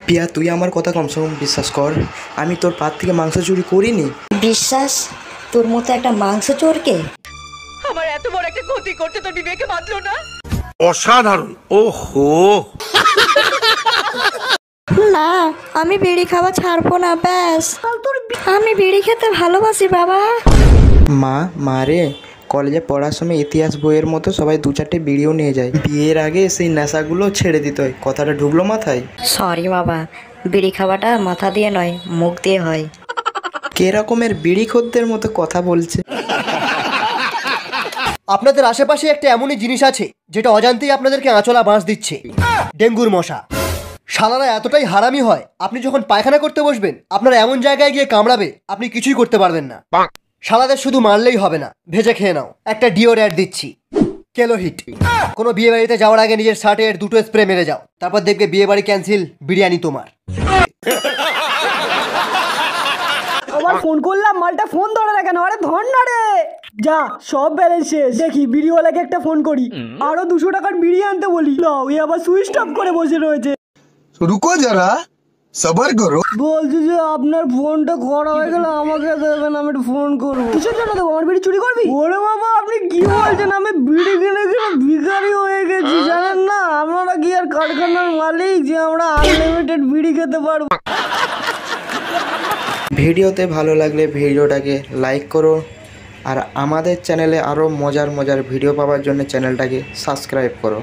পিয়া, তুই আমার কথা কমসে কম বিশ্বাস কর। আমি তোর পাত থেকে মাংস চুরি করিনি। বিশ্বাস? তোর মতো একটা মাংস চোরকে? আমার এত বড় একটা ক্ষতি করতে তোর বিবেকে বাঁধলো না? অসাধারণ। ওহো, না, আমি বিড়ি খাওয়া ছাড়বো না। ব্যাস, আমি বিড়ি খেতে ভালোবাসি বাবা। মা রে, কলেজে পড়ার সময় ইতিহাস বইয়ের মতো সবাই 2-4টে বিড়িও নিয়ে যায়। বিয়ের আগে সেই নেশাগুলো ছেড়ে দিতে হয়। কথাটা ঢুকলো মাথায়? সরি বাবা, বিড়ি খাওয়াটা মাথা দিয়ে নয়, মুখ দিয়ে হয়। কে রকমের বিড়ি খদ্দের মতো কথা বলছে। আপনাদের আশেপাশে একটা এমনই জিনিস আছে যেটা অজান্তেই আপনাদেরকে আঁচলা বাঁশ দিচ্ছে। ডেঙ্গুর মশা। শালারা এতটাই হারামি হয়, আপনি যখন পায়খানা করতে বসবেন আপনারা এমন জায়গায় গিয়ে কামড়াবে আপনি কিছুই করতে পারবেন না। শালাদের শুধু মারলেই হবে না, ভেজে খেয়ে নাও। একটা ডিওর অ্যাড দিচ্ছি, কেলো হিট। কোনো বিয়ে বাড়িতে যাওয়ার আগে নিজের শার্টের 2টো স্প্রে মেরে যাও, তারপর দেখবে বিয়ে বাড়ি ক্যান্সেল, বিরিয়ানি তোমার। আবার ফোন করলাম, মালটা ফোন ধরে না কেন? আরে ধর না রে। যা, সব ব্যালেন্স শেষ। দেখি বিড়িওয়ালাকে একটা ফোন করি, আরো 200 টাকার বিড়ি আনতে বলি। লাও, এ আবার সুইচ অফ করে বসে রয়েছে। रुको जरा, सबर करो। বলছি যে আপনার ফোনটা করা হয়ে গেলে আমাকে দেবেন, আমি একটু ফোন করবো। কিসের জন্য দেবো? আমার বিড়ি চুরি করবি? ওরে বাবা, আপনি কি বলছেন? আমি বিড়ি কিনে কিনে ভিখারি হয়ে গেছি, জানেন না? আপনারা কি আর কারখানার মালিক যে আমরা আনলিমিটেড বিড়ি খেতে পারবো? ভিডিওতে ভালো লাগলে ভিডিওটাকে লাইক করো, আর আমাদের চ্যানেলে আরও মজার ভিডিও পাওয়ার জন্য চ্যানেলটাকে সাবস্ক্রাইব করো।